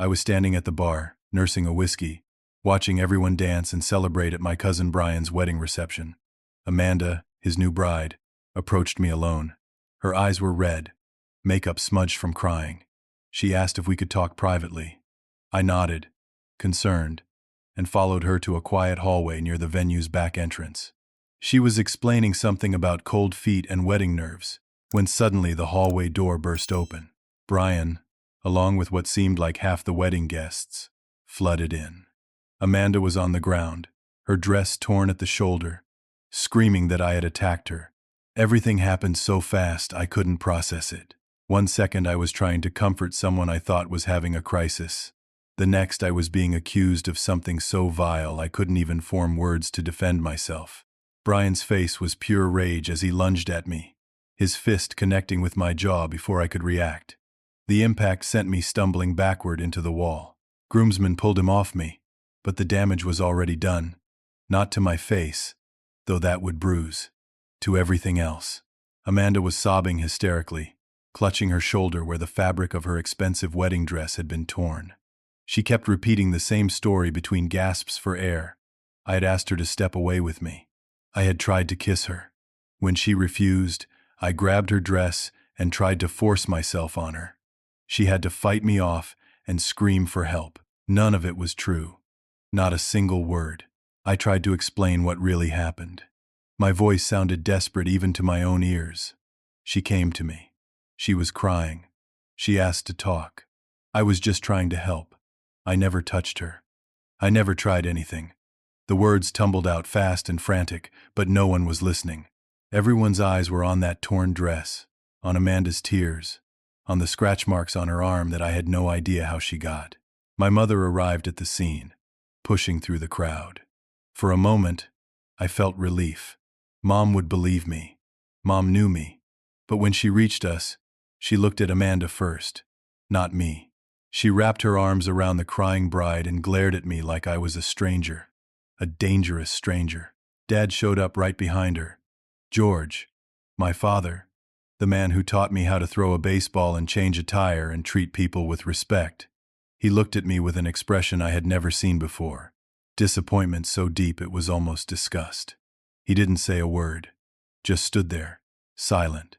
I was standing at the bar, nursing a whiskey, watching everyone dance and celebrate at my cousin Brian's wedding reception. Amanda, his new bride, approached me alone. Her eyes were red, makeup smudged from crying. She asked if we could talk privately. I nodded, concerned, and followed her to a quiet hallway near the venue's back entrance. She was explaining something about cold feet and wedding nerves, when suddenly the hallway door burst open. Brian, along with what seemed like half the wedding guests, flooded in. Amanda was on the ground, her dress torn at the shoulder, screaming that I had attacked her. Everything happened so fast I couldn't process it. One second I was trying to comfort someone I thought was having a crisis. The next I was being accused of something so vile I couldn't even form words to defend myself. Brian's face was pure rage as he lunged at me, his fist connecting with my jaw before I could react. The impact sent me stumbling backward into the wall. Groomsmen pulled him off me, but the damage was already done. Not to my face, though that would bruise. To everything else. Amanda was sobbing hysterically, clutching her shoulder where the fabric of her expensive wedding dress had been torn. She kept repeating the same story between gasps for air. I had asked her to step away with me. I had tried to kiss her. When she refused, I grabbed her dress and tried to force myself on her. She had to fight me off and scream for help. None of it was true. Not a single word. I tried to explain what really happened. My voice sounded desperate even to my own ears. She came to me. She was crying. She asked to talk. I was just trying to help. I never touched her. I never tried anything. The words tumbled out fast and frantic, but no one was listening. Everyone's eyes were on that torn dress, on Amanda's tears, on the scratch marks on her arm that I had no idea how she got. My mother arrived at the scene, pushing through the crowd. For a moment, I felt relief. Mom would believe me. Mom knew me. But when she reached us, she looked at Amanda first, not me. She wrapped her arms around the crying bride and glared at me like I was a stranger, a dangerous stranger. Dad showed up right behind her. George, my father, the man who taught me how to throw a baseball and change a tire and treat people with respect. He looked at me with an expression I had never seen before, disappointment so deep it was almost disgust. He didn't say a word, just stood there, silent,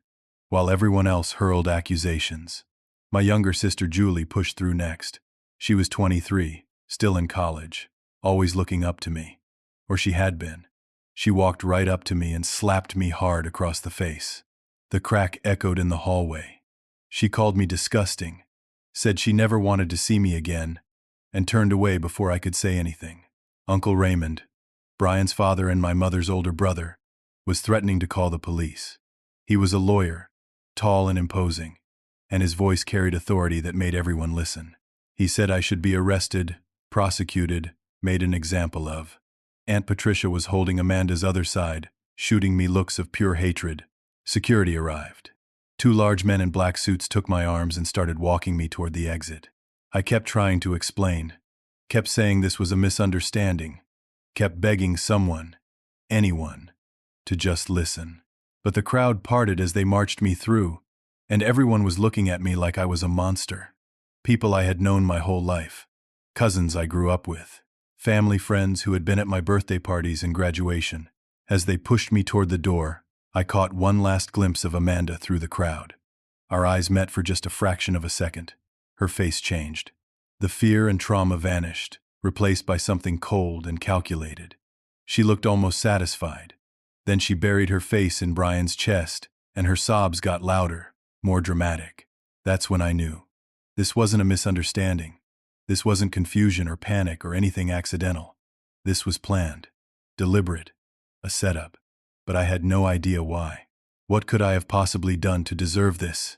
while everyone else hurled accusations. My younger sister Julie pushed through next. She was 23, still in college, always looking up to me. Or she had been. She walked right up to me and slapped me hard across the face. The crack echoed in the hallway. She called me disgusting, said she never wanted to see me again, and turned away before I could say anything. Uncle Raymond, Brian's father and my mother's older brother, was threatening to call the police. He was a lawyer, tall and imposing, and his voice carried authority that made everyone listen. He said I should be arrested, prosecuted, made an example of. Aunt Patricia was holding Amanda's other side, shooting me looks of pure hatred. Security arrived. 2 large men in black suits took my arms and started walking me toward the exit. I kept trying to explain, kept saying this was a misunderstanding, kept begging someone, anyone, to just listen. But the crowd parted as they marched me through, and everyone was looking at me like I was a monster. People I had known my whole life, cousins I grew up with, family friends who had been at my birthday parties and graduation. As they pushed me toward the door, I caught one last glimpse of Amanda through the crowd. Our eyes met for just a fraction of a second. Her face changed. The fear and trauma vanished, replaced by something cold and calculated. She looked almost satisfied. Then she buried her face in Brian's chest, and her sobs got louder, more dramatic. That's when I knew. This wasn't a misunderstanding. This wasn't confusion or panic or anything accidental. This was planned, deliberate, a setup. But I had no idea why. What could I have possibly done to deserve this?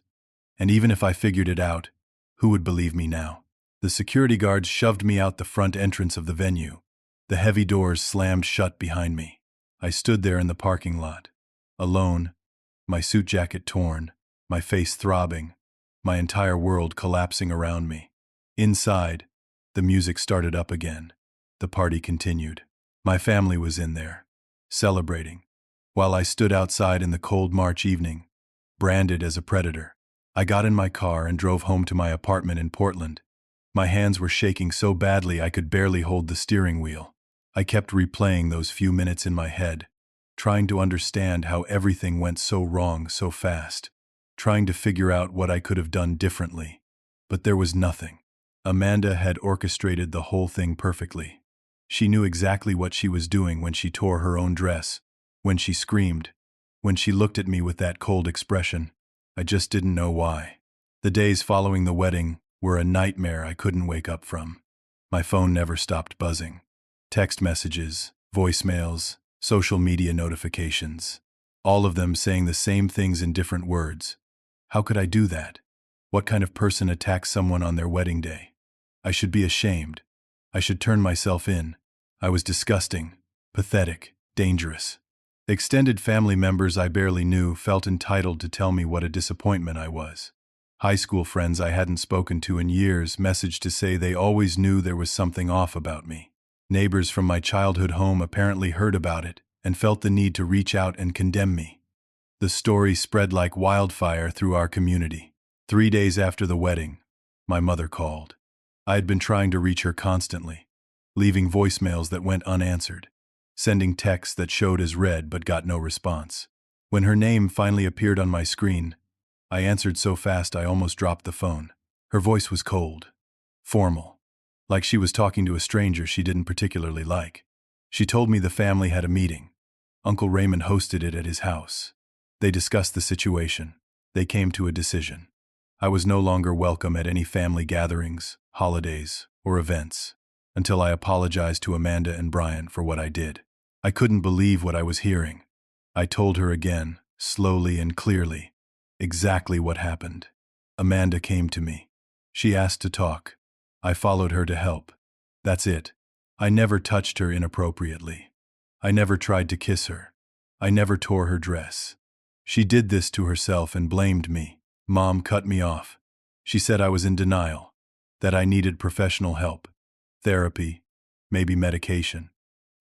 And even if I figured it out, who would believe me now? The security guards shoved me out the front entrance of the venue. The heavy doors slammed shut behind me. I stood there in the parking lot, alone, my suit jacket torn, my face throbbing, my entire world collapsing around me. Inside, the music started up again. The party continued. My family was in there, celebrating, while I stood outside in the cold March evening, branded as a predator. I got in my car and drove home to my apartment in Portland, My hands were shaking so badly I could barely hold the steering wheel. I kept replaying those few minutes in my head, trying to understand how everything went so wrong so fast, trying to figure out what I could have done differently. But there was nothing. Amanda had orchestrated the whole thing perfectly. She knew exactly what she was doing when she tore her own dress, when she screamed, when she looked at me with that cold expression. I just didn't know why. The days following the wedding were a nightmare I couldn't wake up from. My phone never stopped buzzing. Text messages, voicemails, social media notifications, all of them saying the same things in different words. How could I do that? What kind of person attacks someone on their wedding day? I should be ashamed. I should turn myself in. I was disgusting, pathetic, dangerous. Extended family members I barely knew felt entitled to tell me what a disappointment I was. High school friends I hadn't spoken to in years messaged to say they always knew there was something off about me. Neighbors from my childhood home apparently heard about it and felt the need to reach out and condemn me. The story spread like wildfire through our community. 3 days after the wedding, my mother called. I had been trying to reach her constantly, leaving voicemails that went unanswered, sending texts that showed as read but got no response. When her name finally appeared on my screen, I answered so fast I almost dropped the phone. Her voice was cold, formal, like she was talking to a stranger she didn't particularly like. She told me the family had a meeting. Uncle Raymond hosted it at his house. They discussed the situation. They came to a decision. I was no longer welcome at any family gatherings, holidays, or events, until I apologized to Amanda and Brian for what I did. I couldn't believe what I was hearing. I told her again, slowly and clearly, exactly what happened. Amanda came to me. She asked to talk. I followed her to help. That's it. I never touched her inappropriately. I never tried to kiss her. I never tore her dress. She did this to herself and blamed me. Mom cut me off. She said I was in denial, that I needed professional help, therapy, maybe medication.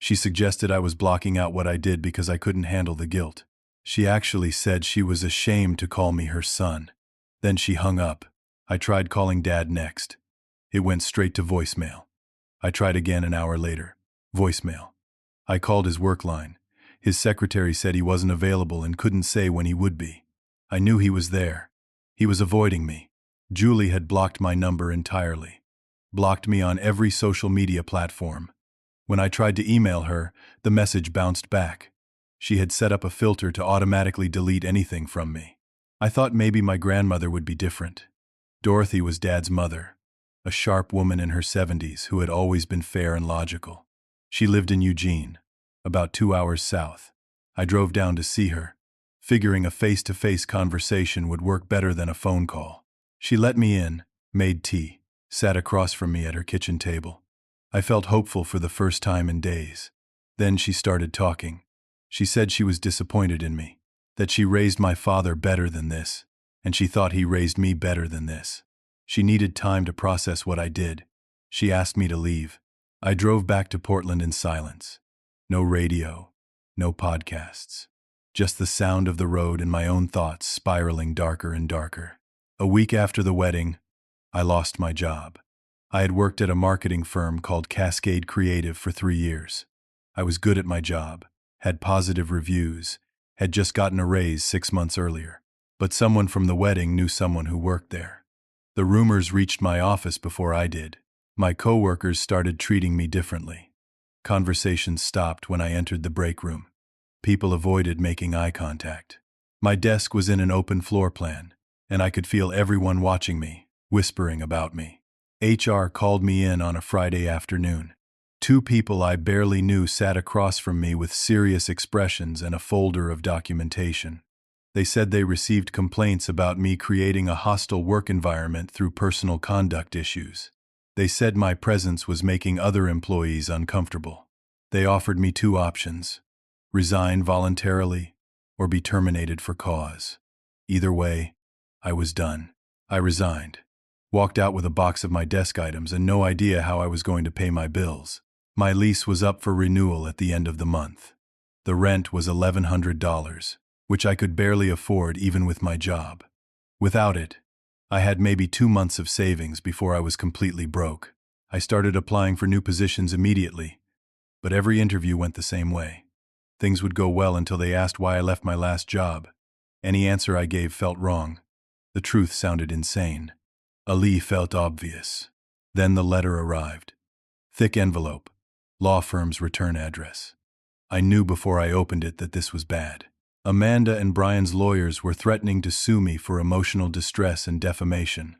She suggested I was blocking out what I did because I couldn't handle the guilt. She actually said she was ashamed to call me her son. Then she hung up. I tried calling Dad next. It went straight to voicemail. I tried again an hour later. Voicemail. I called his work line. His secretary said he wasn't available and couldn't say when he would be. I knew he was there. He was avoiding me. Julie had blocked my number entirely. Blocked me on every social media platform. When I tried to email her, the message bounced back. She had set up a filter to automatically delete anything from me. I thought maybe my grandmother would be different. Dorothy was Dad's mother, a sharp woman in her 70s who had always been fair and logical. She lived in Eugene, about 2 hours south. I drove down to see her, figuring a face-to-face conversation would work better than a phone call. She let me in, made tea, sat across from me at her kitchen table. I felt hopeful for the first time in days. Then she started talking. She said she was disappointed in me, that she raised my father better than this, and she thought he raised me better than this. She needed time to process what I did. She asked me to leave. I drove back to Portland in silence. No radio, no podcasts. Just the sound of the road and my own thoughts spiraling darker and darker. A week after the wedding, I lost my job. I had worked at a marketing firm called Cascade Creative for 3 years. I was good at my job, had positive reviews, had just gotten a raise 6 months earlier. But someone from the wedding knew someone who worked there. The rumors reached my office before I did. My coworkers started treating me differently. Conversations stopped when I entered the break room. People avoided making eye contact. My desk was in an open floor plan, and I could feel everyone watching me, whispering about me. HR called me in on a Friday afternoon. 2 people I barely knew sat across from me with serious expressions and a folder of documentation. They said they received complaints about me creating a hostile work environment through personal conduct issues. They said my presence was making other employees uncomfortable. They offered me 2 options: resign voluntarily or be terminated for cause. Either way, I was done. I resigned, walked out with a box of my desk items and no idea how I was going to pay my bills. My lease was up for renewal at the end of the month. The rent was $1,100, which I could barely afford even with my job. Without it, I had maybe 2 months of savings before I was completely broke. I started applying for new positions immediately, but every interview went the same way. Things would go well until they asked why I left my last job. Any answer I gave felt wrong. The truth sounded insane. Ali felt obvious. Then the letter arrived. Thick envelope. Law firm's return address. I knew before I opened it that this was bad. Amanda and Brian's lawyers were threatening to sue me for emotional distress and defamation.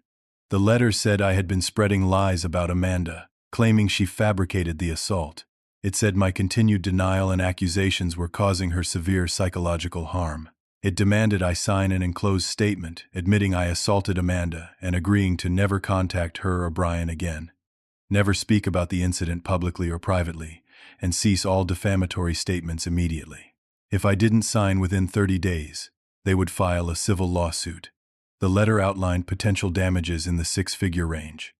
The letter said I had been spreading lies about Amanda, claiming she fabricated the assault. It said my continued denial and accusations were causing her severe psychological harm. It demanded I sign an enclosed statement admitting I assaulted Amanda and agreeing to never contact her or Brian again, never speak about the incident publicly or privately, and cease all defamatory statements immediately. If I didn't sign within 30 days, they would file a civil lawsuit. The letter outlined potential damages in the six-figure range.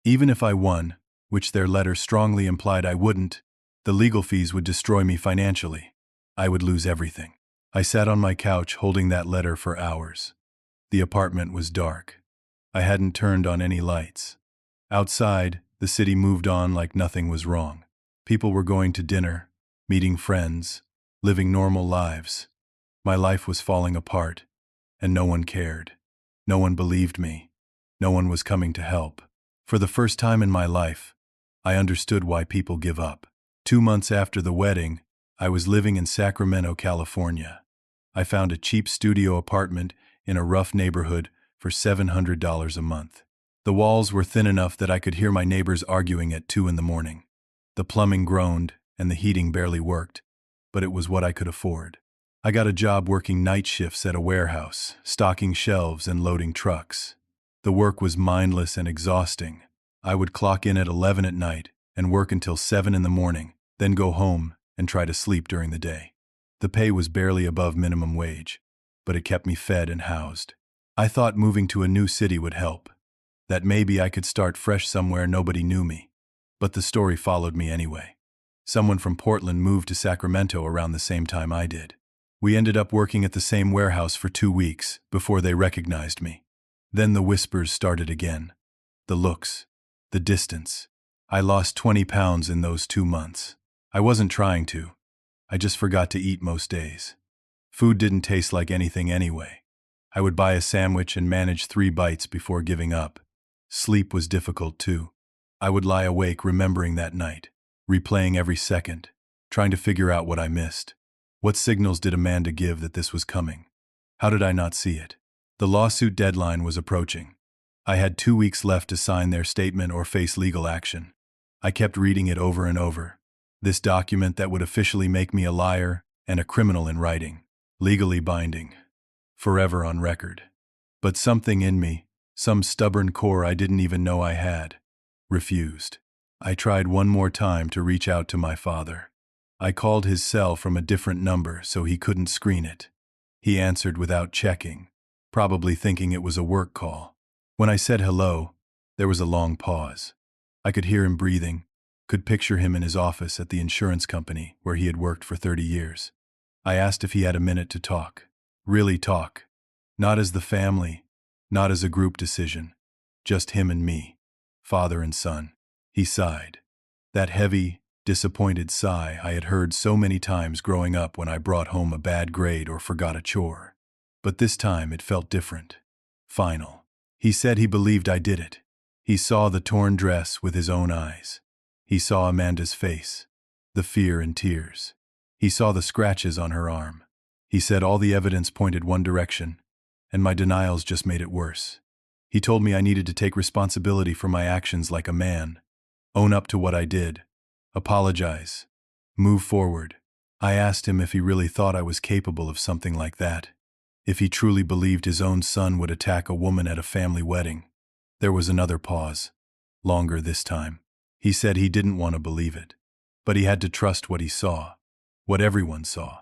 Even if I won, which their letter strongly implied I wouldn't, the legal fees would destroy me financially. I would lose everything. I sat on my couch holding that letter for hours. The apartment was dark. I hadn't turned on any lights. Outside, the city moved on like nothing was wrong. People were going to dinner, meeting friends, living normal lives. My life was falling apart, and no one cared. No one believed me. No one was coming to help. For the first time in my life, I understood why people give up. 2 months after the wedding, I was living in Sacramento, California. I found a cheap studio apartment in a rough neighborhood for $700 a month. The walls were thin enough that I could hear my neighbors arguing at 2 a.m. The plumbing groaned and the heating barely worked, but it was what I could afford. I got a job working night shifts at a warehouse, stocking shelves and loading trucks. The work was mindless and exhausting. I would clock in at 11 at night and work until 7 a.m, then go home and try to sleep during the day. The pay was barely above minimum wage, but it kept me fed and housed. I thought moving to a new city would help, that maybe I could start fresh somewhere nobody knew me. But the story followed me anyway. Someone from Portland moved to Sacramento around the same time I did. We ended up working at the same warehouse for 2 weeks before they recognized me. Then the whispers started again. The looks, the distance. I lost 20 pounds in those 2 months. I wasn't trying to. I just forgot to eat most days. Food didn't taste like anything anyway. I would buy a sandwich and manage 3 bites before giving up. Sleep was difficult too. I would lie awake remembering that night, replaying every second, trying to figure out what I missed. What signals did Amanda give that this was coming? How did I not see it? The lawsuit deadline was approaching. I had 2 weeks left to sign their statement or face legal action. I kept reading it over and over. This document that would officially make me a liar and a criminal in writing. Legally binding. Forever on record. But something in me, some stubborn core I didn't even know I had, refused. I tried one more time to reach out to my father. I called his cell from a different number so he couldn't screen it. He answered without checking, probably thinking it was a work call. When I said hello, there was a long pause. I could hear him breathing, could picture him in his office at the insurance company where he had worked for 30 years. I asked if he had a minute to talk. Really talk. Not as the family, not as a group decision. Just him and me, father and son. He sighed. That heavy, disappointed sigh I had heard so many times growing up when I brought home a bad grade or forgot a chore. But this time it felt different. Final. He said he believed I did it. He saw the torn dress with his own eyes. He saw Amanda's face, the fear and tears. He saw the scratches on her arm. He said all the evidence pointed one direction, and my denials just made it worse. He told me I needed to take responsibility for my actions like a man, own up to what I did, apologize, move forward. I asked him if he really thought I was capable of something like that, if he truly believed his own son would attack a woman at a family wedding. There was another pause, longer this time. He said he didn't want to believe it, but he had to trust what he saw, what everyone saw.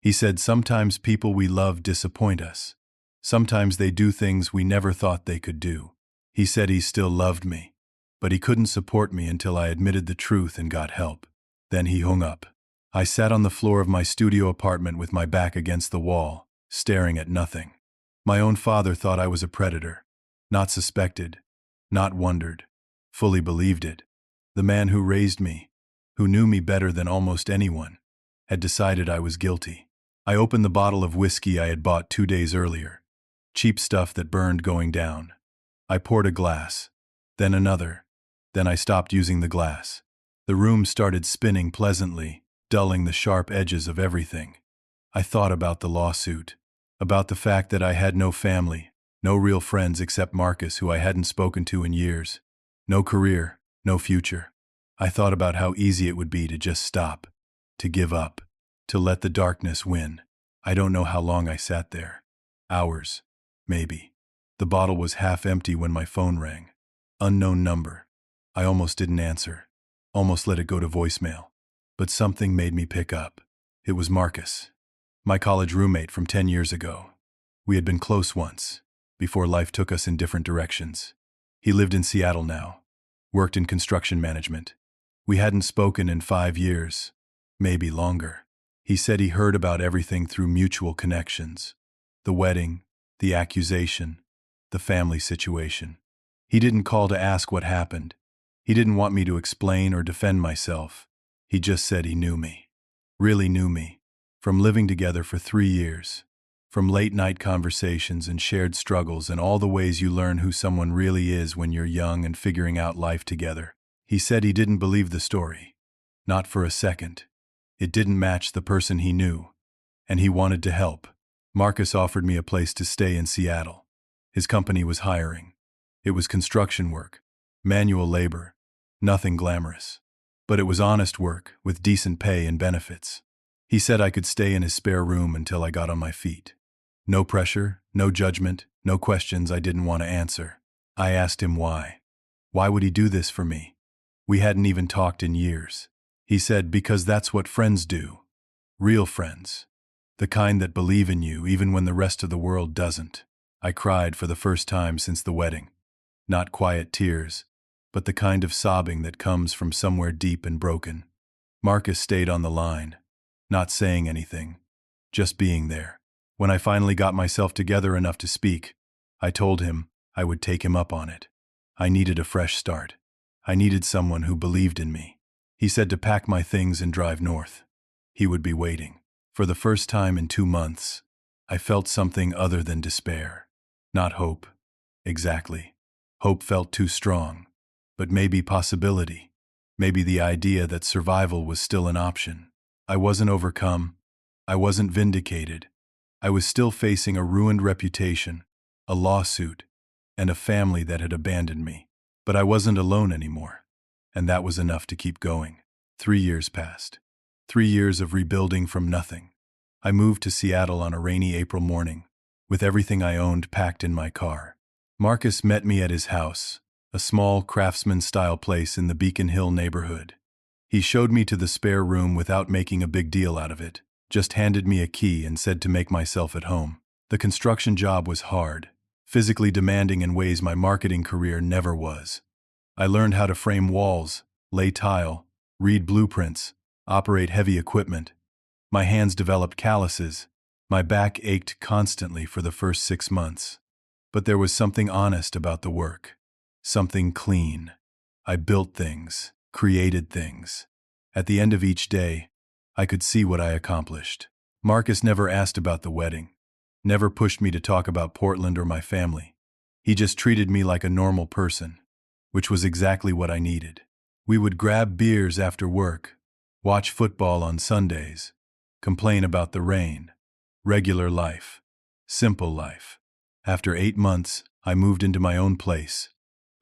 He said sometimes people we love disappoint us. Sometimes they do things we never thought they could do. He said he still loved me, but he couldn't support me until I admitted the truth and got help. Then he hung up. I sat on the floor of my studio apartment with my back against the wall, staring at nothing. My own father thought I was a predator. Not suspected, not wondered, fully believed it. The man who raised me, who knew me better than almost anyone, had decided I was guilty. I opened the bottle of whiskey I had bought 2 days earlier. Cheap stuff that burned going down. I poured a glass, then another, then I stopped using the glass. The room started spinning pleasantly, dulling the sharp edges of everything. I thought about the lawsuit, about the fact that I had no family, no real friends except Marcus, who I hadn't spoken to in years, no career, no future. I thought about how easy it would be to just stop, to give up, to let the darkness win. I don't know how long I sat there. Hours, maybe. The bottle was half empty when my phone rang. Unknown number. I almost didn't answer, almost let it go to voicemail. But something made me pick up. It was Marcus, my college roommate from 10 years ago. We had been close once, before life took us in different directions. He lived in Seattle now, worked in construction management. We hadn't spoken in 5 years, maybe longer. He said he heard about everything through mutual connections. The wedding, the accusation, the family situation. He didn't call to ask what happened. He didn't want me to explain or defend myself. He just said he knew me. Really knew me. From living together for 3 years. From late-night conversations and shared struggles and all the ways you learn who someone really is when you're young and figuring out life together. He said he didn't believe the story. Not for a second. It didn't match the person he knew. And he wanted to help. Marcus offered me a place to stay in Seattle. His company was hiring. It was construction work, manual labor, nothing glamorous. But it was honest work with decent pay and benefits. He said I could stay in his spare room until I got on my feet. No pressure, no judgment, no questions I didn't want to answer. I asked him why. Why would he do this for me? We hadn't even talked in years. He said, because that's what friends do. Real friends. The kind that believe in you even when the rest of the world doesn't. I cried for the first time since the wedding. Not quiet tears, but the kind of sobbing that comes from somewhere deep and broken. Marcus stayed on the line, not saying anything, just being there. When I finally got myself together enough to speak, I told him I would take him up on it. I needed a fresh start. I needed someone who believed in me. He said to pack my things and drive north. He would be waiting. For the first time in 2 months, I felt something other than despair. Not hope. Exactly. Hope felt too strong. But maybe possibility. Maybe the idea that survival was still an option. I wasn't overcome. I wasn't vindicated. I was still facing a ruined reputation, a lawsuit, and a family that had abandoned me. But I wasn't alone anymore. And that was enough to keep going. 3 years passed. 3 years of rebuilding from nothing. I moved to Seattle on a rainy April morning, with everything I owned packed in my car. Marcus met me at his house, a small craftsman-style place in the Beacon Hill neighborhood. He showed me to the spare room without making a big deal out of it, just handed me a key and said to make myself at home. The construction job was hard, physically demanding in ways my marketing career never was. I learned how to frame walls, lay tile, read blueprints, operate heavy equipment. My hands developed calluses. My back ached constantly for the first 6 months. But there was something honest about the work. Something clean. I built things, created things. At the end of each day, I could see what I accomplished. Marcus never asked about the wedding, never pushed me to talk about Portland or my family. He just treated me like a normal person, which was exactly what I needed. We would grab beers after work, watch football on Sundays, complain about the rain. Regular life. Simple life. After 8 months, I moved into my own place,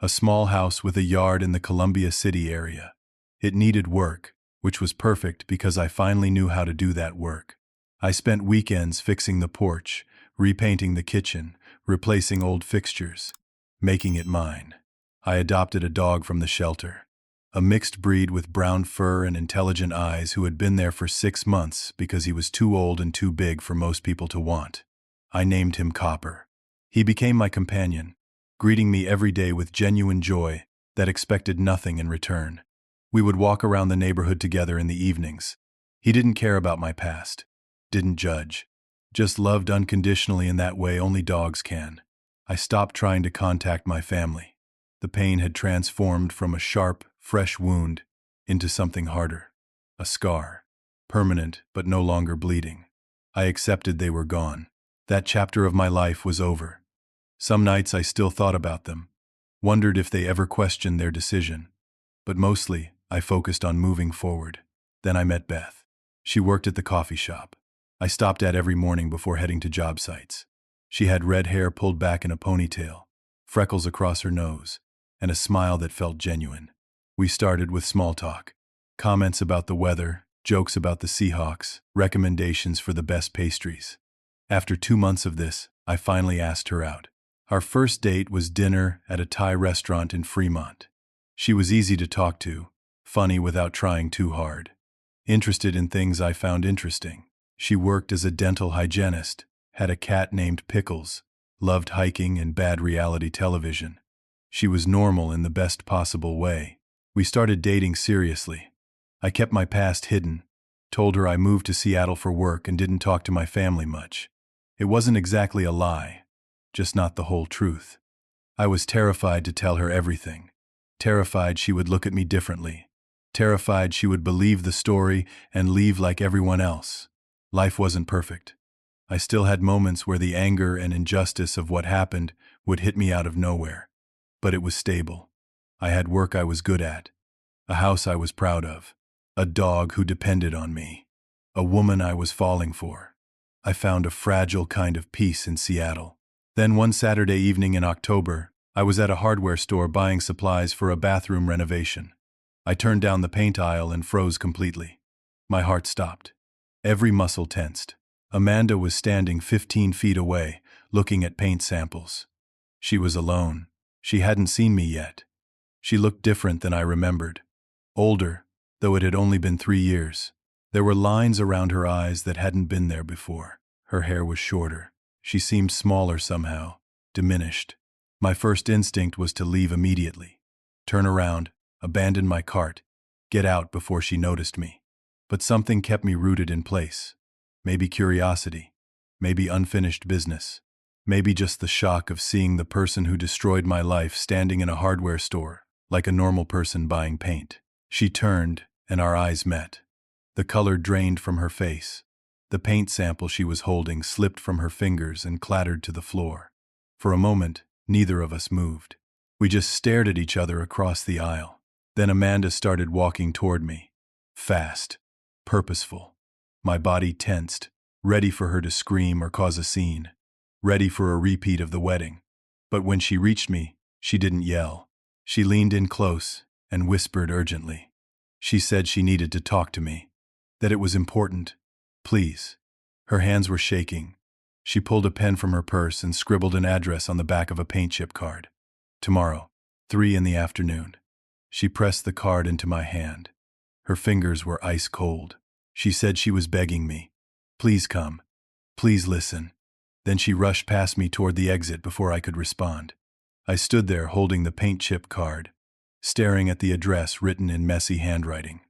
a small house with a yard in the Columbia City area. It needed work, which was perfect because I finally knew how to do that work. I spent weekends fixing the porch, repainting the kitchen, replacing old fixtures, making it mine. I adopted a dog from the shelter, a mixed breed with brown fur and intelligent eyes who had been there for 6 months because he was too old and too big for most people to want. I named him Copper. He became my companion, greeting me every day with genuine joy that expected nothing in return. We would walk around the neighborhood together in the evenings. He didn't care about my past, didn't judge, just loved unconditionally in that way only dogs can. I stopped trying to contact my family. The pain had transformed from a sharp, fresh wound into something harder. A scar. Permanent, but no longer bleeding. I accepted they were gone. That chapter of my life was over. Some nights I still thought about them, wondered if they ever questioned their decision. But mostly, I focused on moving forward. Then I met Beth. She worked at the coffee shop I stopped at every morning before heading to job sites. She had red hair pulled back in a ponytail, freckles across her nose, and a smile that felt genuine. We started with small talk. Comments about the weather, jokes about the Seahawks, recommendations for the best pastries. After 2 months of this, I finally asked her out. Our first date was dinner at a Thai restaurant in Fremont. She was easy to talk to, funny without trying too hard, interested in things I found interesting. She worked as a dental hygienist, had a cat named Pickles, loved hiking and bad reality television. She was normal in the best possible way. We started dating seriously. I kept my past hidden, told her I moved to Seattle for work and didn't talk to my family much. It wasn't exactly a lie, just not the whole truth. I was terrified to tell her everything. Terrified she would look at me differently. Terrified she would believe the story and leave like everyone else. Life wasn't perfect. I still had moments where the anger and injustice of what happened would hit me out of nowhere. But it was stable. I had work I was good at, a house I was proud of, a dog who depended on me, a woman I was falling for. I found a fragile kind of peace in Seattle. Then one Saturday evening in October, I was at a hardware store buying supplies for a bathroom renovation. I turned down the paint aisle and froze completely. My heart stopped. Every muscle tensed. Amanda was standing 15 feet away, looking at paint samples. She was alone. She hadn't seen me yet. She looked different than I remembered. Older, though it had only been 3 years. There were lines around her eyes that hadn't been there before. Her hair was shorter. She seemed smaller somehow, diminished. My first instinct was to leave immediately. Turn around, abandon my cart, get out before she noticed me. But something kept me rooted in place. Maybe curiosity, maybe unfinished business, maybe just the shock of seeing the person who destroyed my life standing in a hardware store, like a normal person buying paint. She turned, and our eyes met. The color drained from her face. The paint sample she was holding slipped from her fingers and clattered to the floor. For a moment, neither of us moved. We just stared at each other across the aisle. Then Amanda started walking toward me. Fast. Purposeful. My body tensed, ready for her to scream or cause a scene. Ready for a repeat of the wedding. But when she reached me, she didn't yell. She leaned in close and whispered urgently. She said she needed to talk to me. That it was important. Please. Her hands were shaking. She pulled a pen from her purse and scribbled an address on the back of a paint chip card. Tomorrow, 3 in the afternoon. She pressed the card into my hand. Her fingers were ice cold. She said she was begging me. Please come. Please listen. Then she rushed past me toward the exit before I could respond. I stood there holding the paint chip card, staring at the address written in messy handwriting.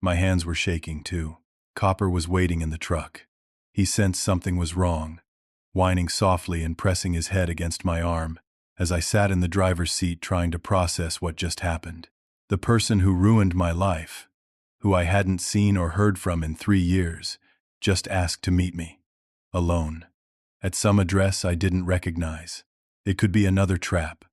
My hands were shaking too. Copper was waiting in the truck. He sensed something was wrong, whining softly and pressing his head against my arm as I sat in the driver's seat trying to process what just happened. The person who ruined my life, who I hadn't seen or heard from in 3 years, just asked to meet me. Alone. At some address I didn't recognize. It could be another trap,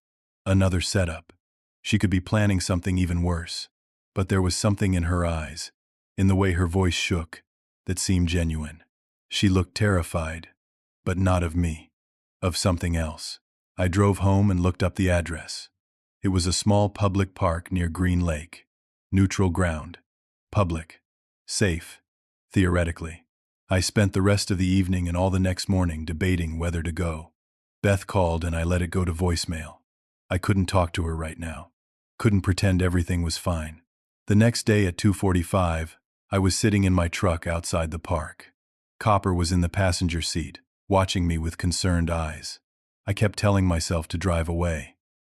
another setup. She could be planning something even worse. But there was something in her eyes, in the way her voice shook, that seemed genuine. She looked terrified, but not of me, of something else. I drove home and looked up the address. It was a small public park near Green Lake. Neutral ground. Public. Safe. Theoretically. I spent the rest of the evening and all the next morning debating whether to go. Beth called and I let it go to voicemail. I couldn't talk to her right now. Couldn't pretend everything was fine. The next day at 2:45, I was sitting in my truck outside the park. Copper was in the passenger seat, watching me with concerned eyes. I kept telling myself to drive away.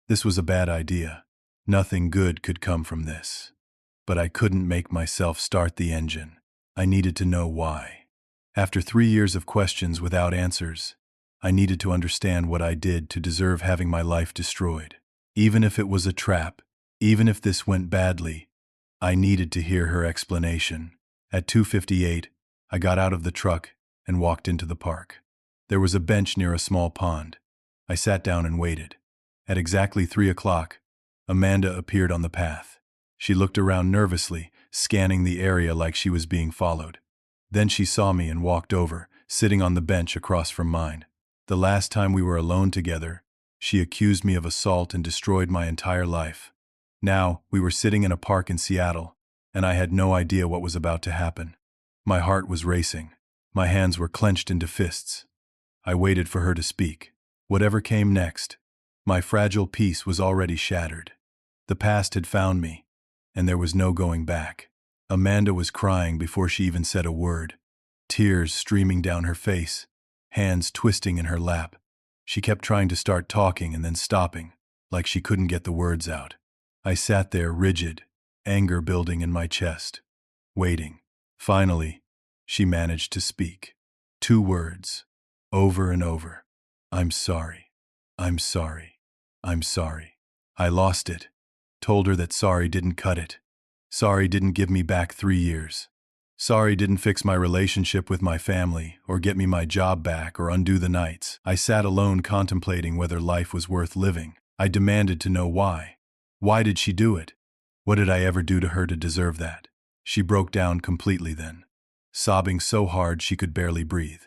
This was a bad idea. Nothing good could come from this. But I couldn't make myself start the engine. I needed to know why. After 3 years of questions without answers, I needed to understand what I did to deserve having my life destroyed. Even if it was a trap, even if this went badly, I needed to hear her explanation. At 2:58, I got out of the truck and walked into the park. There was a bench near a small pond. I sat down and waited. At exactly 3 o'clock, Amanda appeared on the path. She looked around nervously, scanning the area like she was being followed. Then she saw me and walked over, sitting on the bench across from mine. The last time we were alone together, she accused me of assault and destroyed my entire life. Now, we were sitting in a park in Seattle, and I had no idea what was about to happen. My heart was racing. My hands were clenched into fists. I waited for her to speak. Whatever came next, my fragile peace was already shattered. The past had found me, and there was no going back. Amanda was crying before she even said a word, tears streaming down her face, hands twisting in her lap. She kept trying to start talking and then stopping, like she couldn't get the words out. I sat there rigid, anger building in my chest, waiting. Finally, she managed to speak. 2 words, over and over. I'm sorry. I'm sorry. I'm sorry. I lost it. Told her that sorry didn't cut it. Sorry didn't give me back 3 years. Sorry didn't fix my relationship with my family, or get me my job back, or undo the nights. I sat alone contemplating whether life was worth living. I demanded to know why. Why did she do it? What did I ever do to her to deserve that? She broke down completely then, sobbing so hard she could barely breathe.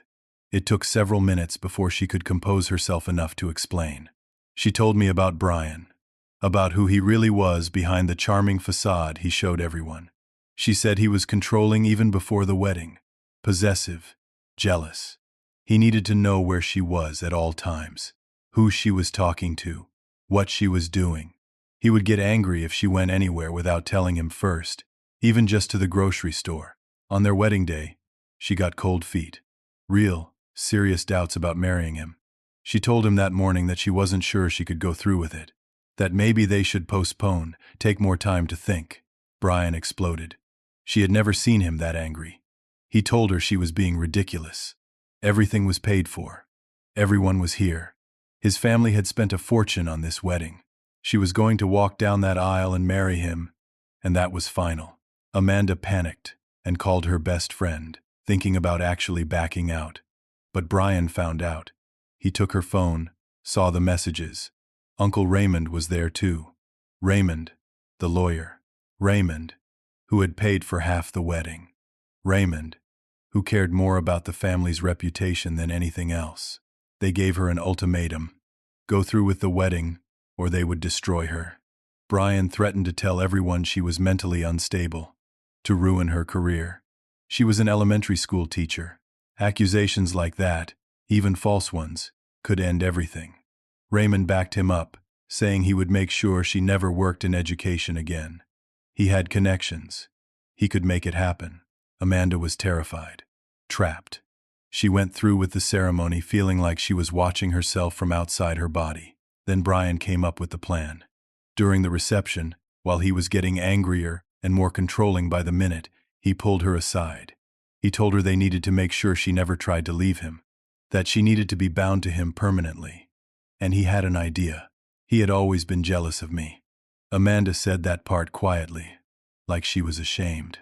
It took several minutes before she could compose herself enough to explain. She told me about Brian, about who he really was behind the charming facade he showed everyone. She said he was controlling even before the wedding, possessive, jealous. He needed to know where she was at all times, who she was talking to, what she was doing. He would get angry if she went anywhere without telling him first, even just to the grocery store. On their wedding day, she got cold feet. Real, serious doubts about marrying him. She told him that morning that she wasn't sure she could go through with it, that maybe they should postpone, take more time to think. Brian exploded. She had never seen him that angry. He told her she was being ridiculous. Everything was paid for. Everyone was here. His family had spent a fortune on this wedding. She was going to walk down that aisle and marry him, and that was final. Amanda panicked and called her best friend, thinking about actually backing out. But Brian found out. He took her phone, saw the messages. Uncle Raymond was there too. Raymond, the lawyer. Raymond, who had paid for half the wedding. Raymond, who cared more about the family's reputation than anything else. They gave her an ultimatum: go through with the wedding, or they would destroy her. Brian threatened to tell everyone she was mentally unstable, to ruin her career. She was an elementary school teacher. Accusations like that, even false ones, could end everything. Raymond backed him up, saying he would make sure she never worked in education again. He had connections. He could make it happen. Amanda was terrified, trapped. She went through with the ceremony feeling like she was watching herself from outside her body. Then Brian came up with the plan. During the reception, while he was getting angrier and more controlling by the minute, he pulled her aside. He told her they needed to make sure she never tried to leave him, that she needed to be bound to him permanently. And he had an idea. He had always been jealous of me. Amanda said that part quietly, like she was ashamed.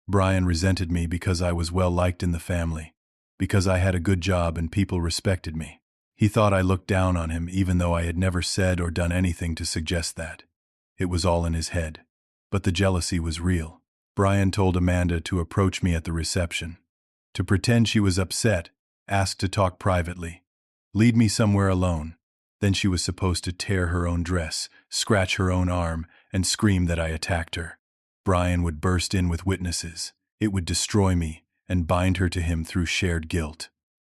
Brian resented me because I was well liked in the family, because I had a good job and people respected me. He thought I looked down on him even though I had never said or done anything to suggest that. It was all in his head. But the jealousy was real. Brian told Amanda to approach me at the reception, to pretend she was upset, ask to talk privately, lead me somewhere alone. Then she was supposed to tear her own dress, scratch her own arm, and scream that I attacked her. Brian would burst in with witnesses. It would destroy me and bind her to him through shared guilt.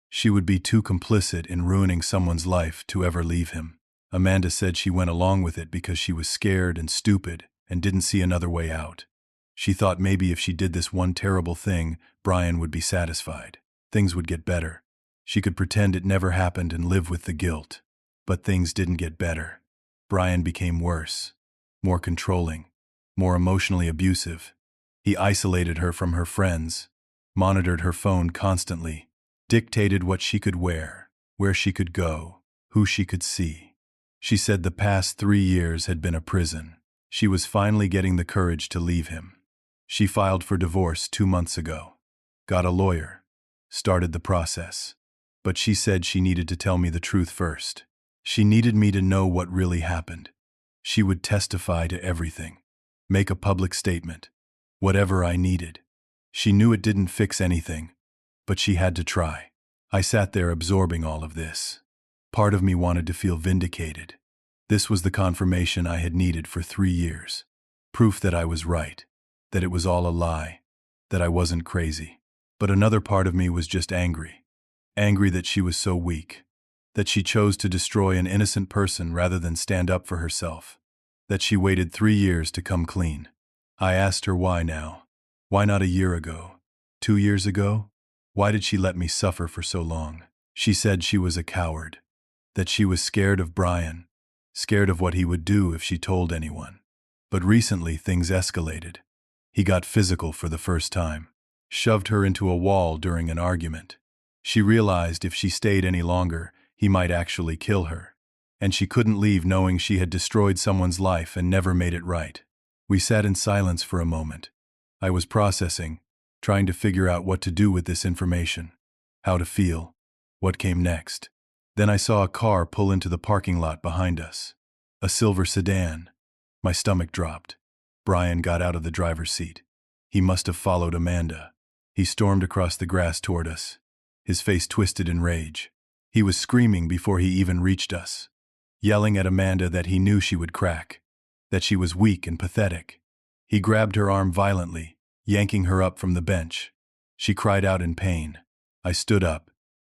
She would be too complicit in ruining someone's life to ever leave him. Amanda said she went along with it because she was scared and stupid and didn't see another way out. She thought maybe if she did this one terrible thing, Brian would be satisfied. Things would get better. She could pretend it never happened and live with the guilt. But things didn't get better. Brian became worse, more controlling, more emotionally abusive. He isolated her from her friends, monitored her phone constantly, dictated what she could wear, where she could go, who she could see. She said the past 3 years had been a prison. She was finally getting the courage to leave him. She filed for divorce 2 months ago, got a lawyer, started the process. But she said she needed to tell me the truth first. She needed me to know what really happened. She would testify to everything, make a public statement, whatever I needed. She knew it didn't fix anything, but she had to try. I sat there absorbing all of this. Part of me wanted to feel vindicated. This was the confirmation I had needed for 3 years. Proof that I was right, that it was all a lie, that I wasn't crazy. But another part of me was just angry. Angry that she was so weak, that she chose to destroy an innocent person rather than stand up for herself, that she waited 3 years to come clean. I asked her why now. Why not a year ago? 2 years ago? Why did she let me suffer for so long? She said she was a coward, that she was scared of Brian, scared of what he would do if she told anyone. But recently things escalated. He got physical for the first time, shoved her into a wall during an argument. She realized if she stayed any longer, he might actually kill her. And she couldn't leave knowing she had destroyed someone's life and never made it right. We sat in silence for a moment. I was processing, trying to figure out what to do with this information, how to feel, what came next. Then I saw a car pull into the parking lot behind us. A silver sedan. My stomach dropped. Brian got out of the driver's seat. He must have followed Amanda. He stormed across the grass toward us, his face twisted in rage. He was screaming before he even reached us, yelling at Amanda that he knew she would crack, that she was weak and pathetic. He grabbed her arm violently, yanking her up from the bench. She cried out in pain. I stood up,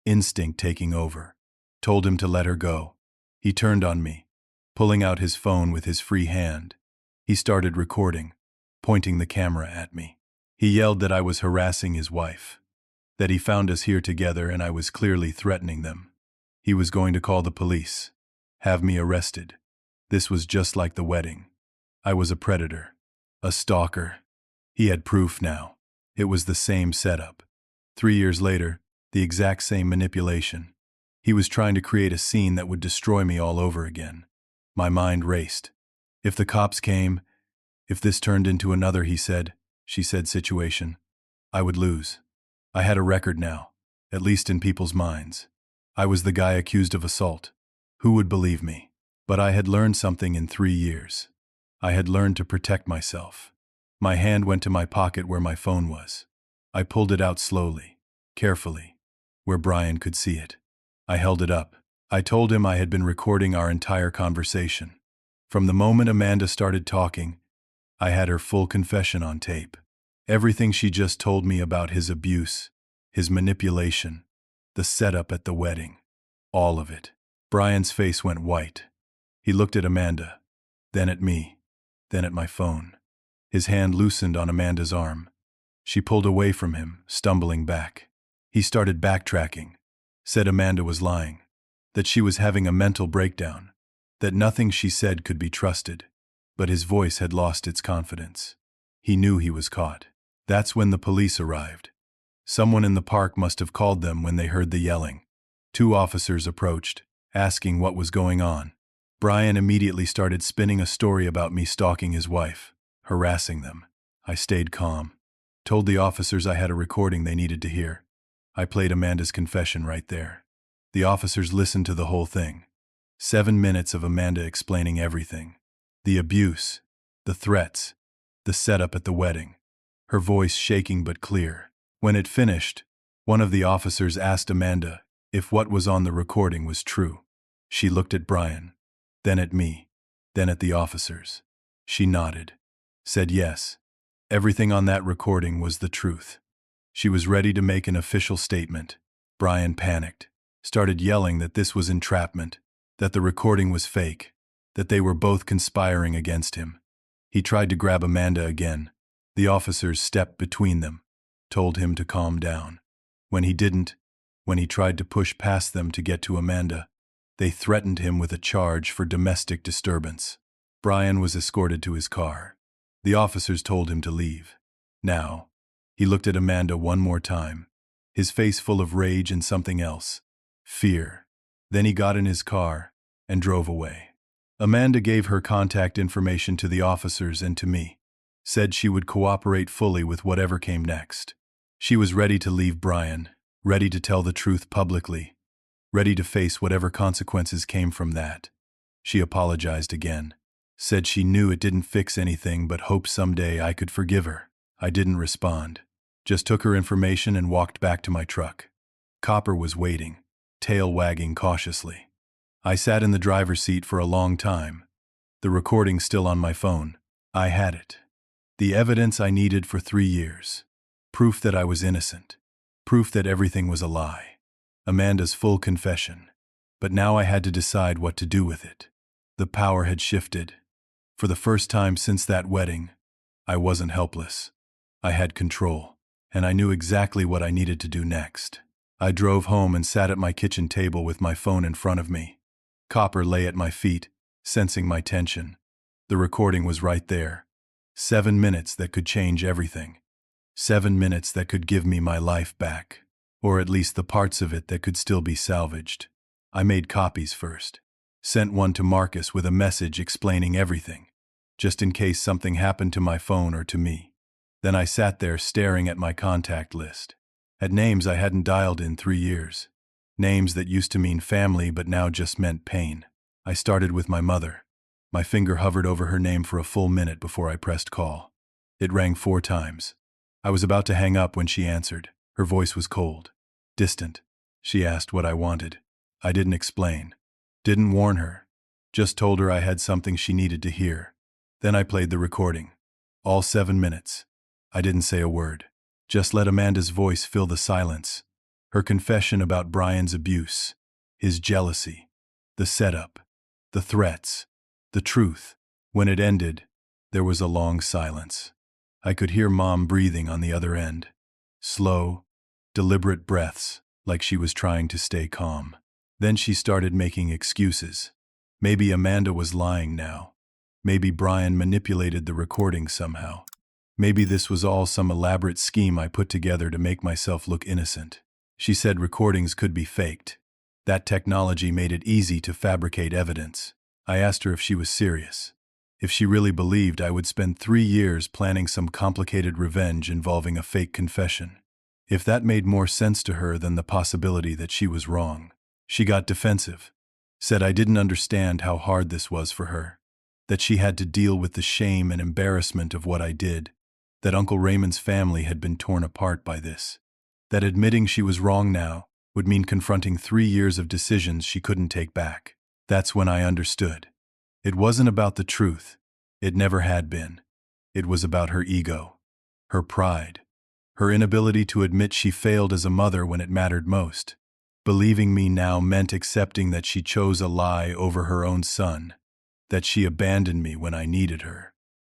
instinct taking over, told him to let her go. He turned on me, pulling out his phone with his free hand. He started recording, pointing the camera at me. He yelled that I was harassing his wife, that he found us here together and I was clearly threatening them. He was going to call the police, have me arrested. This was just like the wedding. I was a predator, a stalker. He had proof now. It was the same setup. 3 years later, the exact same manipulation. He was trying to create a scene that would destroy me all over again. My mind raced. If the cops came, if this turned into another she said situation, I would lose. I had a record now, at least in people's minds. I was the guy accused of assault. Who would believe me? But I had learned something in 3 years. I had learned to protect myself. My hand went to my pocket where my phone was. I pulled it out slowly, carefully, where Brian could see it. I held it up. I told him I had been recording our entire conversation. From the moment Amanda started talking, I had her full confession on tape. Everything she just told me about his abuse, his manipulation, the setup at the wedding. All of it. Brian's face went white. He looked at Amanda, then at me, then at my phone. His hand loosened on Amanda's arm. She pulled away from him, stumbling back. He started backtracking, said Amanda was lying, that she was having a mental breakdown, that nothing she said could be trusted. But his voice had lost its confidence. He knew he was caught. That's when the police arrived. Someone in the park must have called them when they heard the yelling. 2 officers approached, asking what was going on. Brian immediately started spinning a story about me stalking his wife, harassing them. I stayed calm, told the officers I had a recording they needed to hear. I played Amanda's confession right there. The officers listened to the whole thing. 7 minutes of Amanda explaining everything. The abuse, the threats, the setup at the wedding. Her voice shaking but clear. When it finished, one of the officers asked Amanda if what was on the recording was true. She looked at Brian, then at me, then at the officers. She nodded, said yes. Everything on that recording was the truth. She was ready to make an official statement. Brian panicked, started yelling that this was entrapment, that the recording was fake, that they were both conspiring against him. He tried to grab Amanda again. The officers stepped between them, told him to calm down. When he didn't, when he tried to push past them to get to Amanda, they threatened him with a charge for domestic disturbance. Brian was escorted to his car. The officers told him to leave. Now, he looked at Amanda one more time, his face full of rage and something else, fear. Then he got in his car and drove away. Amanda gave her contact information to the officers and to me, said she would cooperate fully with whatever came next. She was ready to leave Brian, ready to tell the truth publicly, ready to face whatever consequences came from that. She apologized again, said she knew it didn't fix anything but hoped someday I could forgive her. I didn't respond, just took her information and walked back to my truck. Copper was waiting, tail wagging cautiously. I sat in the driver's seat for a long time, the recording still on my phone. I had it. The evidence I needed for 3 years. Proof that I was innocent. Proof that everything was a lie. Amanda's full confession. But now I had to decide what to do with it. The power had shifted. For the first time since that wedding, I wasn't helpless. I had control, and I knew exactly what I needed to do next. I drove home and sat at my kitchen table with my phone in front of me. Copper lay at my feet, sensing my tension. The recording was right there. 7 minutes that could change everything. 7 minutes that could give me my life back, or at least the parts of it that could still be salvaged. I made copies first. Sent one to Marcus with a message explaining everything, just in case something happened to my phone or to me. Then I sat there staring at my contact list, at names I hadn't dialed in 3 years. Names that used to mean family but now just meant pain. I started with my mother. My finger hovered over her name for a full minute before I pressed call. It rang 4 times. I was about to hang up when she answered. Her voice was cold, distant. She asked what I wanted. I didn't explain. Didn't warn her. Just told her I had something she needed to hear. Then I played the recording. All 7 minutes. I didn't say a word. Just let Amanda's voice fill the silence. Her confession about Brian's abuse, his jealousy, the setup, the threats, the truth. When it ended, there was a long silence. I could hear Mom breathing on the other end. Slow, deliberate breaths, like she was trying to stay calm. Then she started making excuses. Maybe Amanda was lying now. Maybe Brian manipulated the recording somehow. Maybe this was all some elaborate scheme I put together to make myself look innocent. She said recordings could be faked. That technology made it easy to fabricate evidence. I asked her if she was serious. If she really believed I would spend 3 years planning some complicated revenge involving a fake confession. If that made more sense to her than the possibility that she was wrong. She got defensive. Said I didn't understand how hard this was for her. That she had to deal with the shame and embarrassment of what I did. That Uncle Raymond's family had been torn apart by this. That admitting she was wrong now would mean confronting 3 years of decisions she couldn't take back. That's when I understood. It wasn't about the truth. It never had been. It was about her ego, her pride, her inability to admit she failed as a mother when it mattered most. Believing me now meant accepting that she chose a lie over her own son, that she abandoned me when I needed her.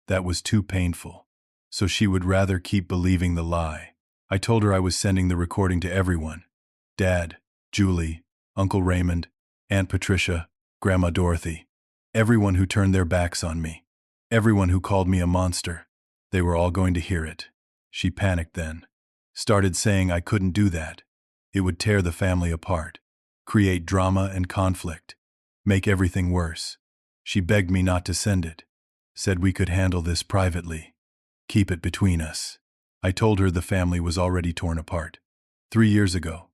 That was too painful. So she would rather keep believing the lie. I told her I was sending the recording to everyone. Dad, Julie, Uncle Raymond, Aunt Patricia, Grandma Dorothy. Everyone who turned their backs on me. Everyone who called me a monster. They were all going to hear it. She panicked then. Started saying I couldn't do that. It would tear the family apart. Create drama and conflict. Make everything worse. She begged me not to send it. Said we could handle this privately. Keep it between us. I told her the family was already torn apart. 3 years ago,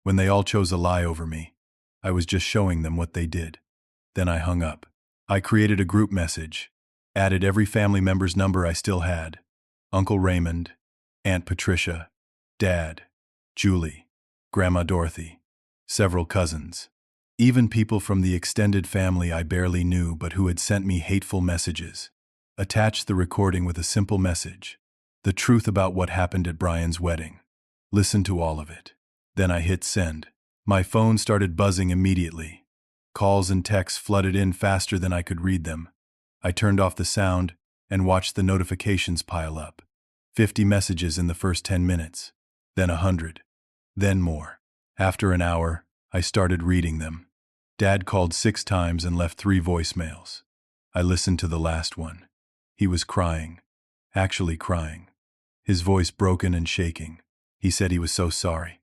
when they all chose a lie over me, I was just showing them what they did. Then I hung up. I created a group message, added every family member's number I still had. Uncle Raymond, Aunt Patricia, Dad, Julie, Grandma Dorothy, several cousins, even people from the extended family I barely knew but who had sent me hateful messages. Attached the recording with a simple message. The truth about what happened at Brian's wedding. Listen to all of it. Then I hit send. My phone started buzzing immediately. Calls and texts flooded in faster than I could read them. I turned off the sound and watched the notifications pile up. 50 messages in the first 10 minutes. Then 100. Then more. After an hour, I started reading them. Dad called 6 times and left 3 voicemails. I listened to the last one. He was crying. Actually crying. His voice broken and shaking. He said he was so sorry.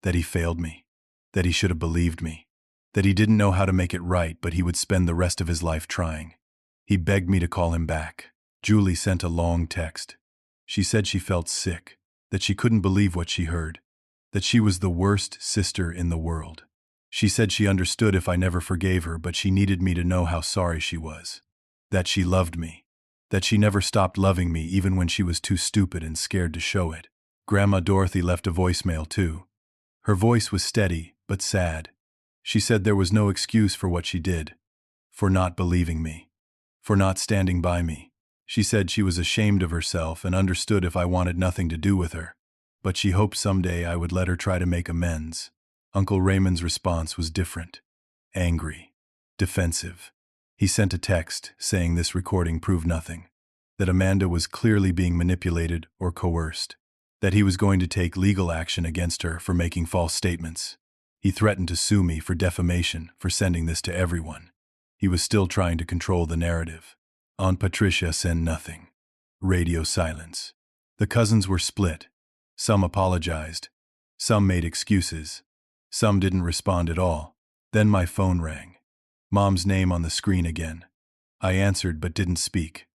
That he failed me. That he should have believed me. that he didn't know how to make it right, but he would spend the rest of his life trying. He begged me to call him back. Julie sent a long text. She said she felt sick, that she couldn't believe what she heard, that she was the worst sister in the world. She said she understood if I never forgave her, but she needed me to know how sorry she was, that she loved me, that she never stopped loving me even when she was too stupid and scared to show it. Grandma Dorothy left a voicemail too. Her voice was steady, but sad. She said there was no excuse for what she did, for not believing me, for not standing by me. She said she was ashamed of herself and understood if I wanted nothing to do with her, but she hoped someday I would let her try to make amends. Uncle Raymond's response was different. Angry. Defensive. He sent a text saying this recording proved nothing, that Amanda was clearly being manipulated or coerced, that he was going to take legal action against her for making false statements. He threatened to sue me for defamation for sending this to everyone. He was still trying to control the narrative. Aunt Patricia sent nothing. Radio silence. The cousins were split. Some apologized. Some made excuses. Some didn't respond at all. Then my phone rang. Mom's name on the screen again. I answered but didn't speak.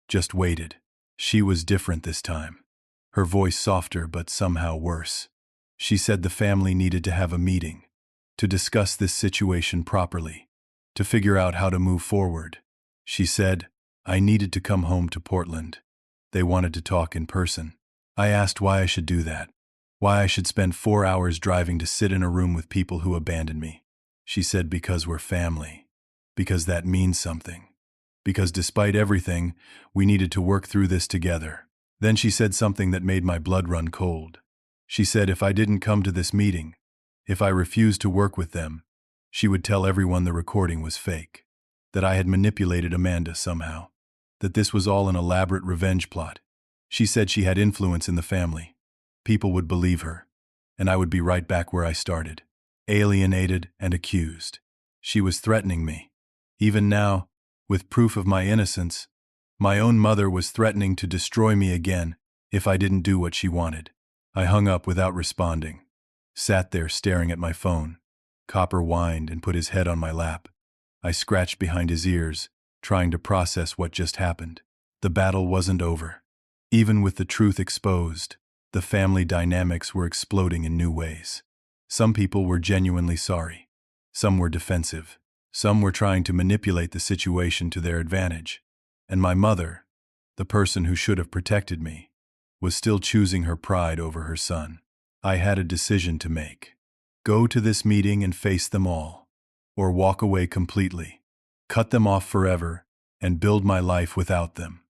Just waited. She was different this time. Her voice softer but somehow worse. She said the family needed to have a meeting, to discuss this situation properly, to figure out how to move forward. She said, I needed to come home to Portland. They wanted to talk in person. I asked why I should do that, why I should spend 4 hours driving to sit in a room with people who abandoned me. She said because we're family, because that means something, because despite everything, we needed to work through this together. Then she said something that made my blood run cold. She said if I didn't come to this meeting, if I refused to work with them, she would tell everyone the recording was fake, that I had manipulated Amanda somehow, that this was all an elaborate revenge plot. She said she had influence in the family. People would believe her, and I would be right back where I started, alienated and accused. She was threatening me. Even now, with proof of my innocence, my own mother was threatening to destroy me again if I didn't do what she wanted. I hung up without responding, sat there staring at my phone. Copper whined and put his head on my lap. I scratched behind his ears, trying to process what just happened. The battle wasn't over. Even with the truth exposed, the family dynamics were exploding in new ways. Some people were genuinely sorry. Some were defensive. Some were trying to manipulate the situation to their advantage. And my mother, the person who should have protected me, was still choosing her pride over her son. I had a decision to make. Go to this meeting and face them all, or walk away completely, cut them off forever, and build my life without them.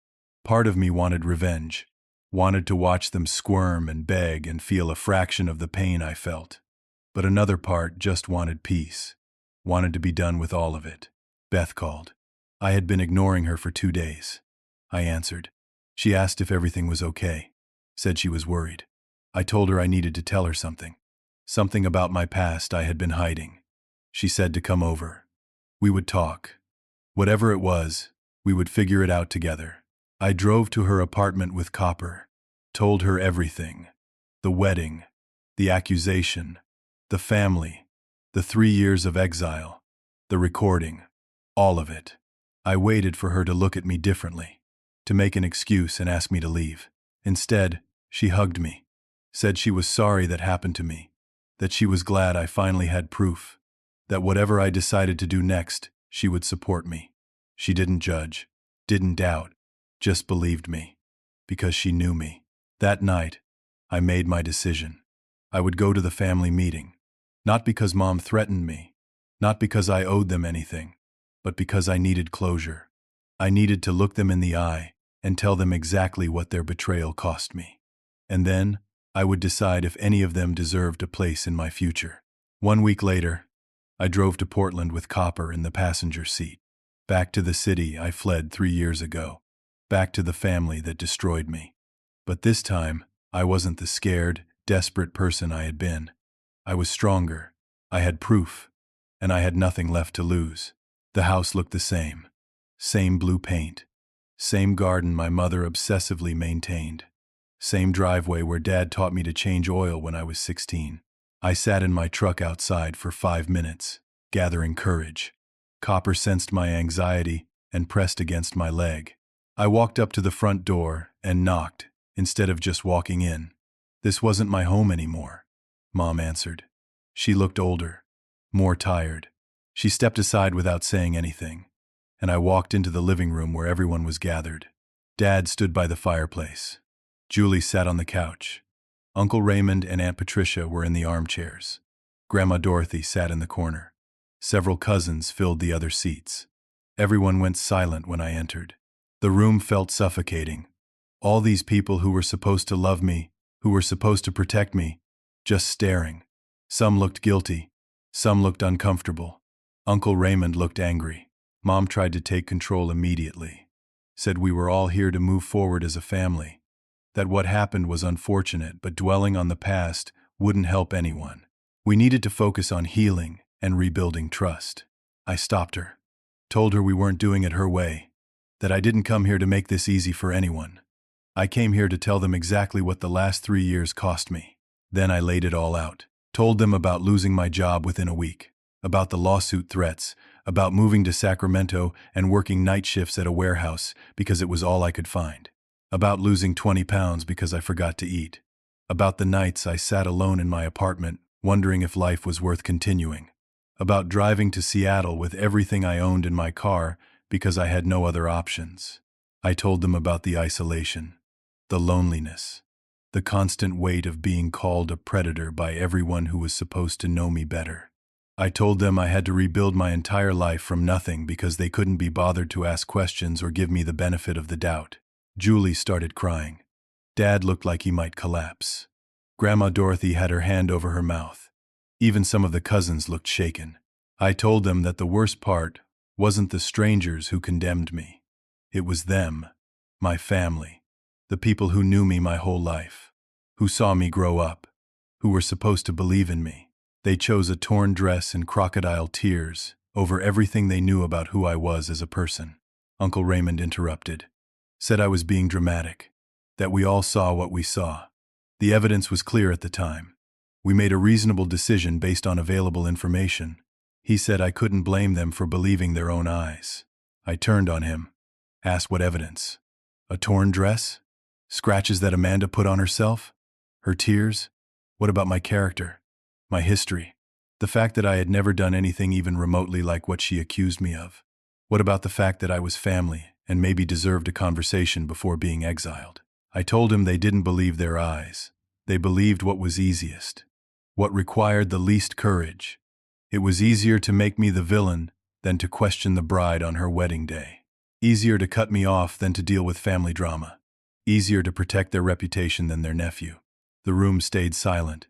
Part of me wanted revenge, wanted to watch them squirm and beg and feel a fraction of the pain I felt. But another part just wanted peace, wanted to be done with all of it. Beth called. I had been ignoring her for 2 days. I answered. She asked if everything was okay, said she was worried. I told her I needed to tell her something about my past I had been hiding. She said to come over. We would talk. Whatever it was, we would figure it out together. I drove to her apartment with Copper, told her everything. The wedding, the accusation, the family, the 3 years of exile, the recording, all of it. I waited for her to look at me differently, to make an excuse and ask me to leave. Instead, she hugged me, said she was sorry that happened to me, that she was glad I finally had proof, that whatever I decided to do next, she would support me. She didn't judge, didn't doubt, just believed me, because she knew me. That night, I made my decision. I would go to the family meeting, not because Mom threatened me, not because I owed them anything, but because I needed closure. I needed to look them in the eye and tell them exactly what their betrayal cost me. And then, I would decide if any of them deserved a place in my future. 1 week later, I drove to Portland with Copper in the passenger seat. Back to the city I fled 3 years ago. Back to the family that destroyed me. But this time, I wasn't the scared, desperate person I had been. I was stronger. I had proof. And I had nothing left to lose. The house looked the same. Same blue paint. Same garden my mother obsessively maintained. Same driveway where Dad taught me to change oil when I was 16. I sat in my truck outside for 5 minutes. gathering courage. Copper sensed my anxiety and pressed against my leg. I walked up to the front door and knocked, instead of just walking in. This wasn't my home anymore, Mom answered. She looked older, more tired. She stepped aside without saying anything, and I walked into the living room where everyone was gathered. Dad stood by the fireplace. Julie sat on the couch. Uncle Raymond and Aunt Patricia were in the armchairs. Grandma Dorothy sat in the corner. Several cousins filled the other seats. Everyone went silent when I entered. The room felt suffocating. All these people who were supposed to love me, who were supposed to protect me, just staring. Some looked guilty. Some looked uncomfortable. Uncle Raymond looked angry. Mom tried to take control immediately. Said we were all here to move forward as a family. That what happened was unfortunate, but dwelling on the past wouldn't help anyone. We needed to focus on healing and rebuilding trust. I stopped her. Told her we weren't doing it her way. That I didn't come here to make this easy for anyone. I came here to tell them exactly what the last 3 years cost me. Then I laid it all out. Told them about losing my job within a week. About the lawsuit threats. About moving to Sacramento and working night shifts at a warehouse because it was all I could find. About losing 20 pounds because I forgot to eat. About the nights I sat alone in my apartment, wondering if life was worth continuing. About driving to Seattle with everything I owned in my car because I had no other options. I told them about the isolation, the loneliness, the constant weight of being called a predator by everyone who was supposed to know me better. I told them I had to rebuild my entire life from nothing because they couldn't be bothered to ask questions or give me the benefit of the doubt. Julie started crying. Dad looked like he might collapse. Grandma Dorothy had her hand over her mouth. Even some of the cousins looked shaken. I told them that the worst part wasn't the strangers who condemned me. It was them, my family, the people who knew me my whole life, who saw me grow up, who were supposed to believe in me. They chose a torn dress and crocodile tears over everything they knew about who I was as a person. Uncle Raymond interrupted. Said I was being dramatic, that we all saw what we saw. The evidence was clear at the time. We made a reasonable decision based on available information. He said I couldn't blame them for believing their own eyes. I turned on him, asked what evidence. A torn dress? Scratches that Amanda put on herself? Her tears? What about my character? My history? The fact that I had never done anything even remotely like what she accused me of? What about the fact that I was family and maybe deserved a conversation before being exiled? I told him they didn't believe their eyes. They believed what was easiest, what required the least courage. It was easier to make me the villain than to question the bride on her wedding day. Easier to cut me off than to deal with family drama. Easier to protect their reputation than their nephew. The room stayed silent.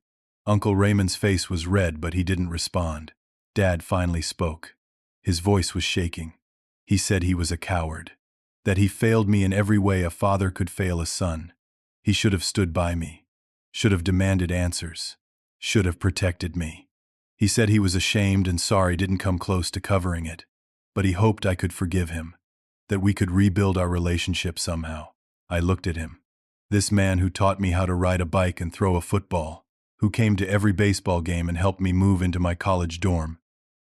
Uncle Raymond's face was red, but he didn't respond. Dad finally spoke. His voice was shaking. He said he was a coward. That he failed me in every way a father could fail a son. He should have stood by me. Should have demanded answers. Should have protected me. He said he was ashamed and sorry didn't come close to covering it. But he hoped I could forgive him. That we could rebuild our relationship somehow. I looked at him. This man who taught me how to ride a bike and throw a football. Who came to every baseball game and helped me move into my college dorm.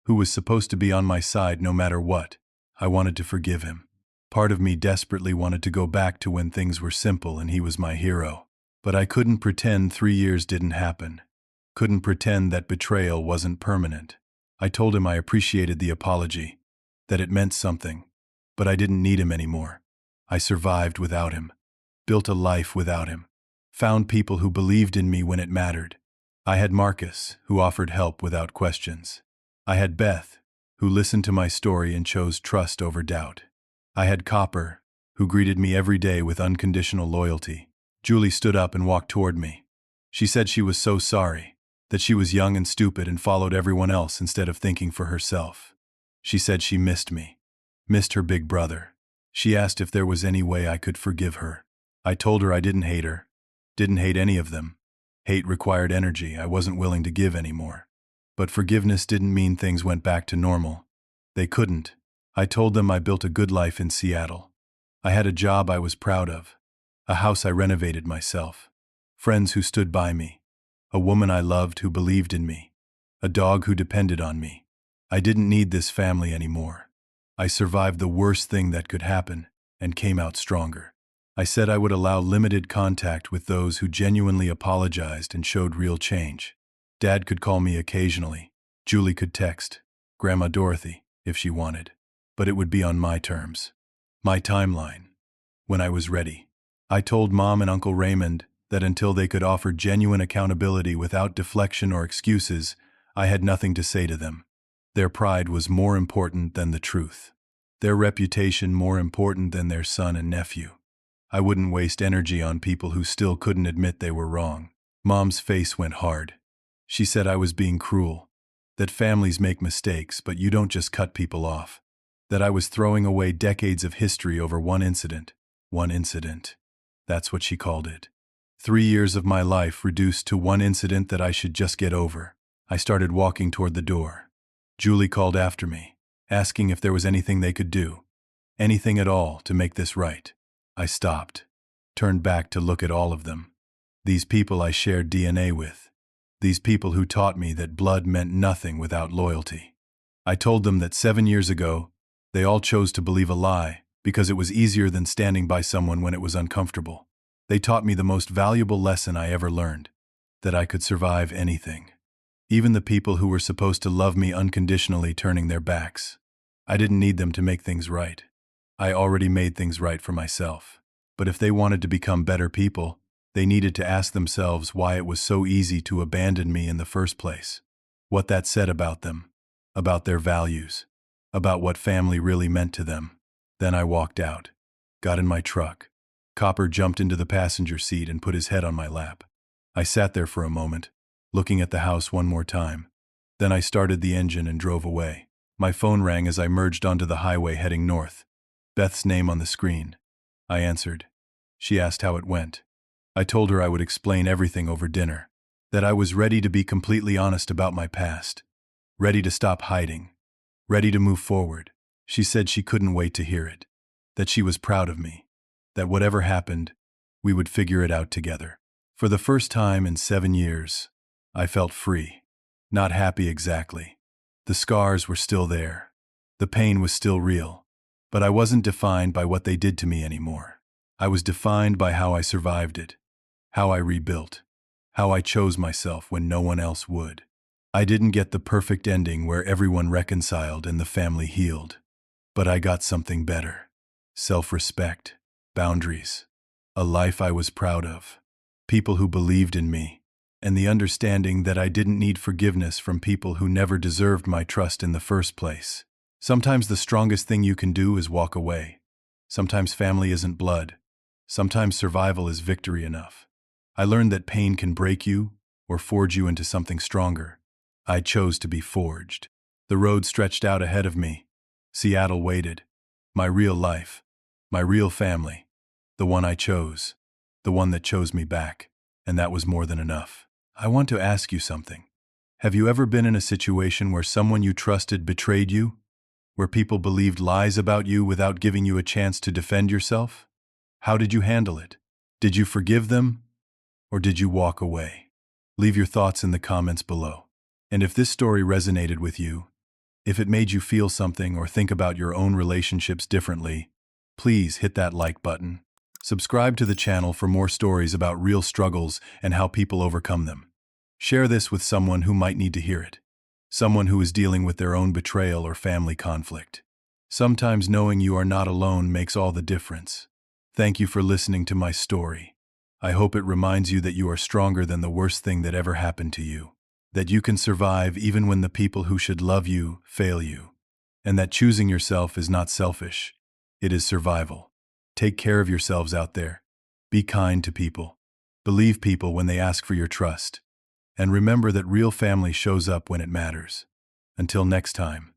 Who was supposed to be on my side no matter what. I wanted to forgive him. Part of me desperately wanted to go back to when things were simple and he was my hero. But I couldn't pretend 3 years didn't happen. Couldn't pretend that betrayal wasn't permanent. I told him I appreciated the apology, that it meant something, but I didn't need him anymore. I survived without him, built a life without him, found people who believed in me when it mattered. I had Marcus, who offered help without questions. I had Beth, who listened to my story and chose trust over doubt. I had Copper, who greeted me every day with unconditional loyalty. Julie stood up and walked toward me. She said she was so sorry, that she was young and stupid and followed everyone else instead of thinking for herself. She said she missed me, missed her big brother. She asked if there was any way I could forgive her. I told her I didn't hate her, didn't hate any of them. Hate required energy I wasn't willing to give anymore. But forgiveness didn't mean things went back to normal. They couldn't. I told them I built a good life in Seattle. I had a job I was proud of, a house I renovated myself, friends who stood by me, a woman I loved who believed in me, a dog who depended on me. I didn't need this family anymore. I survived the worst thing that could happen and came out stronger. I said I would allow limited contact with those who genuinely apologized and showed real change. Dad could call me occasionally. Julie could text. Grandma Dorothy, if she wanted. But it would be on my terms. My timeline. When I was ready. I told Mom and Uncle Raymond that until they could offer genuine accountability without deflection or excuses, I had nothing to say to them. Their pride was more important than the truth. Their reputation more important than their son and nephew. I wouldn't waste energy on people who still couldn't admit they were wrong. Mom's face went hard. She said I was being cruel. That families make mistakes, but you don't just cut people off. That I was throwing away decades of history over one incident. One incident. That's what she called it. 3 years of my life reduced to one incident that I should just get over. I started walking toward the door. Julie called after me, asking if there was anything they could do. Anything at all to make this right. I stopped, turned back to look at all of them. These people I shared DNA with. These people who taught me that blood meant nothing without loyalty. I told them that 7 years ago, they all chose to believe a lie because it was easier than standing by someone when it was uncomfortable. They taught me the most valuable lesson I ever learned, that I could survive anything. Even the people who were supposed to love me unconditionally turning their backs. I didn't need them to make things right. I already made things right for myself. But if they wanted to become better people, they needed to ask themselves why it was so easy to abandon me in the first place. What that said about them, about their values, about what family really meant to them. Then I walked out, got in my truck. Copper jumped into the passenger seat and put his head on my lap. I sat there for a moment, looking at the house one more time. Then I started the engine and drove away. My phone rang as I merged onto the highway heading north. Beth's name on the screen. I answered. She asked how it went. I told her I would explain everything over dinner, that I was ready to be completely honest about my past, ready to stop hiding, ready to move forward. She said she couldn't wait to hear it, that she was proud of me, that whatever happened, we would figure it out together. For the first time in 7 years, I felt free. Not happy exactly. The scars were still there. The pain was still real. But I wasn't defined by what they did to me anymore. I was defined by how I survived it, how I rebuilt, how I chose myself when no one else would. I didn't get the perfect ending where everyone reconciled and the family healed. But I got something better. Self-respect, boundaries, a life I was proud of, people who believed in me, and the understanding that I didn't need forgiveness from people who never deserved my trust in the first place. Sometimes the strongest thing you can do is walk away. Sometimes family isn't blood. Sometimes survival is victory enough. I learned that pain can break you or forge you into something stronger. I chose to be forged. The road stretched out ahead of me. Seattle waited. My real life. My real family. The one I chose. The one that chose me back. And that was more than enough. I want to ask you something. Have you ever been in a situation where someone you trusted betrayed you? Where people believed lies about you without giving you a chance to defend yourself? How did you handle it? Did you forgive them? Or did you walk away? Leave your thoughts in the comments below. And if this story resonated with you, if it made you feel something or think about your own relationships differently, please hit that like button. Subscribe to the channel for more stories about real struggles and how people overcome them. Share this with someone who might need to hear it. Someone who is dealing with their own betrayal or family conflict. Sometimes knowing you are not alone makes all the difference. Thank you for listening to my story. I hope it reminds you that you are stronger than the worst thing that ever happened to you. That you can survive even when the people who should love you fail you. And that choosing yourself is not selfish. It is survival. Take care of yourselves out there. Be kind to people. Believe people when they ask for your trust. And remember that real family shows up when it matters. Until next time.